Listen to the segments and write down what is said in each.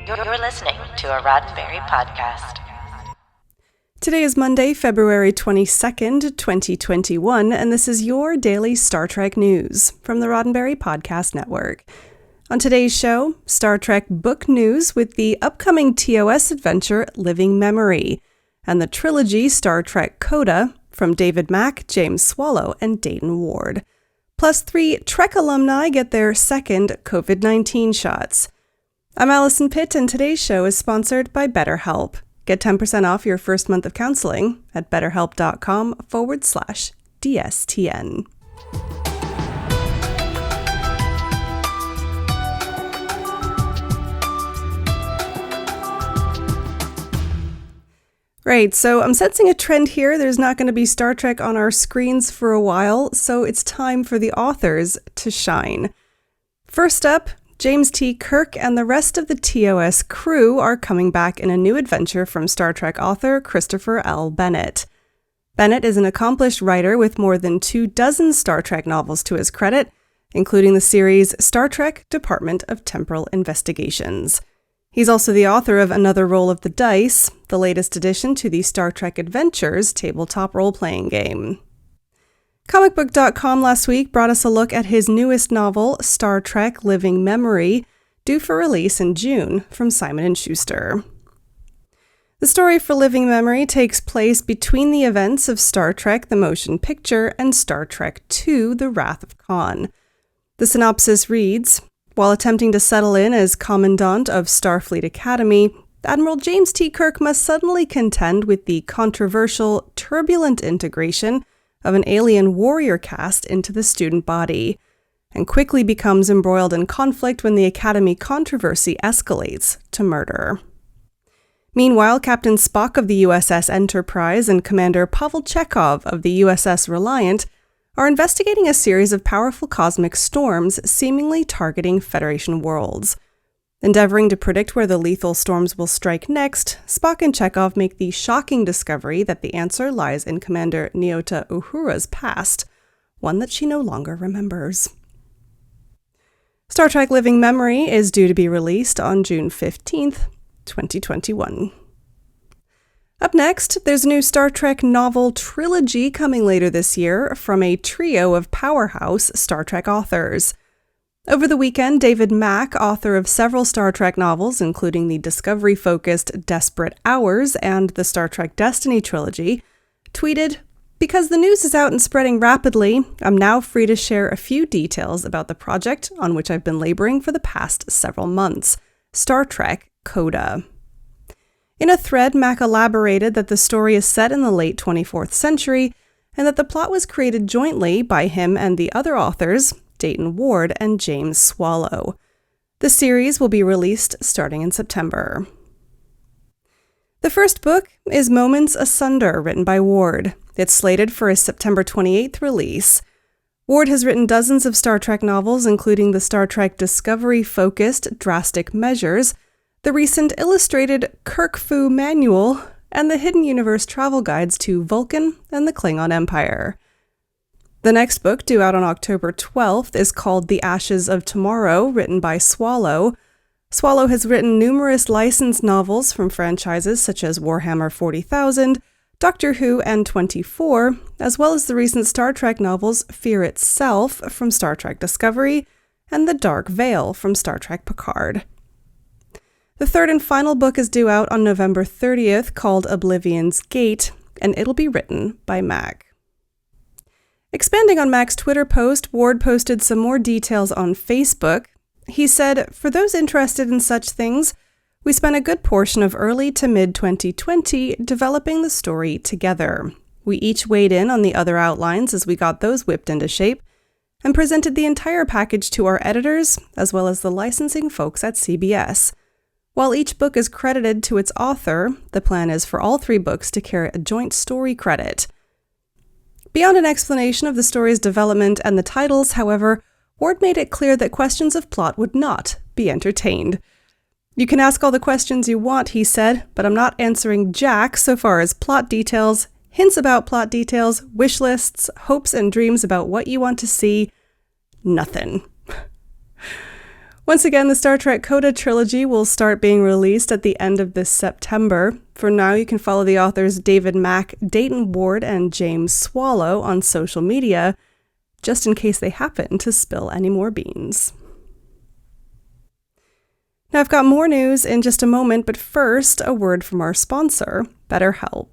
You're listening to a Roddenberry podcast. Today is Monday, February 22nd, 2021, and this is your daily Star Trek news from the Roddenberry Podcast Network. On today's show, Star Trek book news with the upcoming TOS adventure Living Memory, and the trilogy Star Trek Coda from David Mack, James Swallow, and Dayton Ward. Plus 3 Trek alumni get their second COVID-19 shots. I'm Alison Pitt, and today's show is sponsored by BetterHelp. Get 10% off your first month of counseling at betterhelp.com/DSTN. Right, so I'm sensing a trend here. There's not going to be Star Trek on our screens for a while, so it's time for the authors to shine. First up, James T. Kirk and the rest of the TOS crew are coming back in a new adventure from Star Trek author Christopher L. Bennett. Bennett is an accomplished writer with more than 24 Star Trek novels to his credit, including the series Star Trek Department of Temporal Investigations. He's also the author of Another Roll of the Dice, the latest addition to the Star Trek Adventures tabletop role-playing game. Comicbook.com last week brought us a look at his newest novel, Star Trek Living Memory, due for release in June from Simon & Schuster. The story for Living Memory takes place between the events of Star Trek the Motion Picture and Star Trek II The Wrath of Khan. The synopsis reads, while attempting to settle in as Commandant of Starfleet Academy, Admiral James T. Kirk must suddenly contend with the controversial, turbulent integration of an alien warrior caste into the student body, and quickly becomes embroiled in conflict when the Academy controversy escalates to murder. Meanwhile, Captain Spock of the USS Enterprise and Commander Pavel Chekhov of the USS Reliant are investigating a series of powerful cosmic storms seemingly targeting Federation worlds. Endeavoring to predict where the lethal storms will strike next, Spock and Chekhov make the shocking discovery that the answer lies in Commander Nyota Uhura's past, one that she no longer remembers. Star Trek Living Memory is due to be released on June 15th, 2021. Up next, there's a new Star Trek novel trilogy coming later this year from a trio of powerhouse Star Trek authors. Over the weekend, David Mack, author of several Star Trek novels, including the Discovery-focused Desperate Hours and the Star Trek Destiny trilogy, tweeted, because the news is out and spreading rapidly, I'm now free to share a few details about the project on which I've been laboring for the past several months, Star Trek Coda. In a thread, Mack elaborated that the story is set in the late 24th century and that the plot was created jointly by him and the other authors, Dayton Ward and James Swallow. The series will be released starting in September. The first book is Moments Asunder, written by Ward. It's slated for a September 28th release. Ward has written dozens of Star Trek novels, including the Star Trek Discovery-focused Drastic Measures, the recent illustrated Kirk-Fu Manual, and the Hidden Universe travel guides to Vulcan and the Klingon Empire. The next book, due out on October 12th, is called The Ashes of Tomorrow, written by Swallow. Swallow has written numerous licensed novels from franchises such as Warhammer 40,000, Doctor Who, and 24, as well as the recent Star Trek novels Fear Itself from Star Trek Discovery and The Dark Veil from Star Trek Picard. The third and final book is due out on November 30th, called Oblivion's Gate, and it'll be written by Mack. Expanding on Mack's Twitter post, Ward posted some more details on Facebook. He said, for those interested in such things, we spent a good portion of early to mid-2020 developing the story together. We each weighed in on the other outlines as we got those whipped into shape, and presented the entire package to our editors, as well as the licensing folks at CBS. While each book is credited to its author, the plan is for all 3 books to carry a joint story credit. Beyond an explanation of the story's development and the titles, however, Ward made it clear that questions of plot would not be entertained. You can ask all the questions you want, he said, but I'm not answering jack so far as plot details, hints about plot details, wish lists, hopes and dreams about what you want to see. Nothing. Once again, the Star Trek Coda trilogy will start being released at the end of this September. For now, you can follow the authors David Mack, Dayton Ward, and James Swallow on social media, just in case they happen to spill any more beans. Now, I've got more news in just a moment, but first, a word from our sponsor, BetterHelp.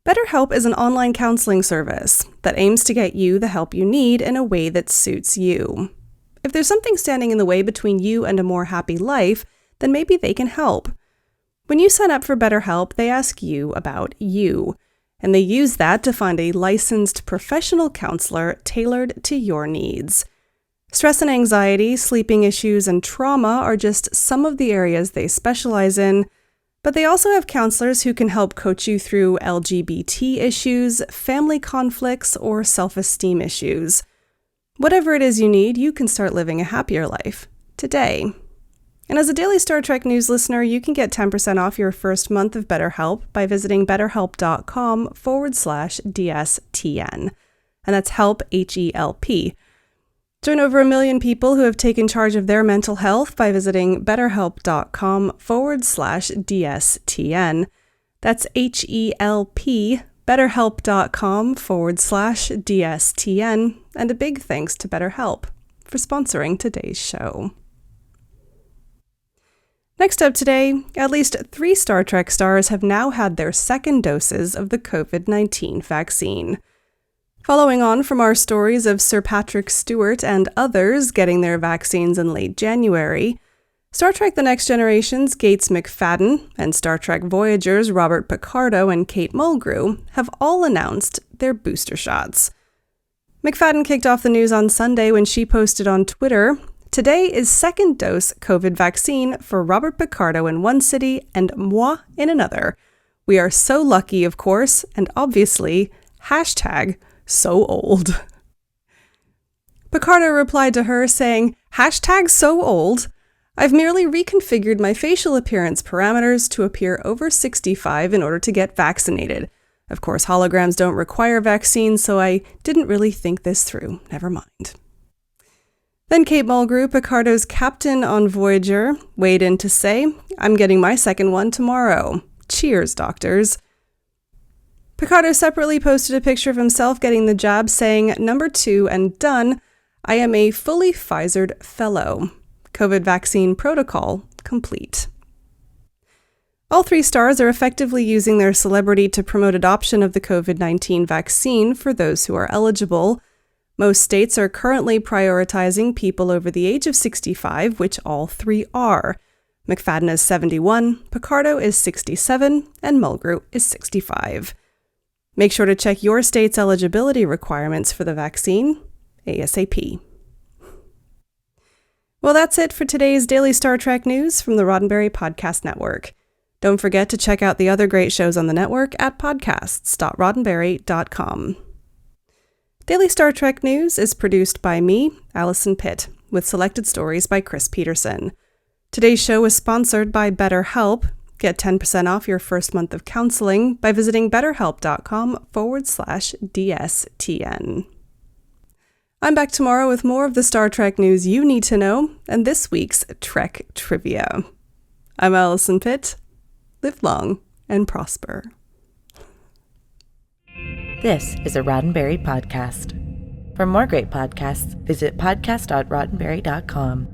BetterHelp is an online counseling service that aims to get you the help you need in a way that suits you. If there's something standing in the way between you and a more happy life, then maybe they can help. When you sign up for BetterHelp, they ask you about you, and they use that to find a licensed professional counselor tailored to your needs. Stress and anxiety, sleeping issues, and trauma are just some of the areas they specialize in, but they also have counselors who can help coach you through LGBT issues, family conflicts, or self-esteem issues. Whatever it is you need, you can start living a happier life today. And as a daily Star Trek news listener, you can get 10% off your first month of BetterHelp by visiting betterhelp.com/DSTN. And that's help, H-E-L-P. Join over 1 million people who have taken charge of their mental health by visiting betterhelp.com/DSTN. That's H-E-L-P, betterhelp.com/DSTN. And a big thanks to BetterHelp for sponsoring today's show. Next up today, at least 3 Star Trek stars have now had their second doses of the COVID-19 vaccine. Following on from our stories of Sir Patrick Stewart and others getting their vaccines in late January, Star Trek The Next Generation's Gates McFadden and Star Trek Voyager's Robert Picardo and Kate Mulgrew have all announced their booster shots. McFadden kicked off the news on Sunday when she posted on Twitter, "Today is second dose COVID vaccine for Robert Picardo in one city and moi in another. We are so lucky, of course, and obviously, #so old." Picardo replied to her saying, "#so old? I've merely reconfigured my facial appearance parameters to appear over 65 in order to get vaccinated. Of course, holograms don't require vaccines, so I didn't really think this through. Never mind." Then Kate Mulgrew, Picardo's captain on Voyager, weighed in to say, "I'm getting my second one tomorrow. Cheers, doctors." Picardo separately posted a picture of himself getting the jab, saying, "Number 2 and done. I am a fully Pfizered fellow. COVID vaccine protocol complete." All 3 stars are effectively using their celebrity to promote adoption of the COVID-19 vaccine for those who are eligible. Most states are currently prioritizing people over the age of 65, which all 3 are. McFadden is 71, Picardo is 67, and Mulgrew is 65. Make sure to check your state's eligibility requirements for the vaccine ASAP. Well, that's it for today's Daily Star Trek news from the Roddenberry Podcast Network. Don't forget to check out the other great shows on the network at podcasts.roddenberry.com. Daily Star Trek News is produced by me, Alison Pitt, with selected stories by Chris Peterson. Today's show is sponsored by BetterHelp. Get 10% off your first month of counseling by visiting betterhelp.com/DSTN. I'm back tomorrow with more of the Star Trek news you need to know and this week's Trek Trivia. I'm Alison Pitt. Live long and prosper. This is a Roddenberry podcast. For more great podcasts, visit podcast.roddenberry.com.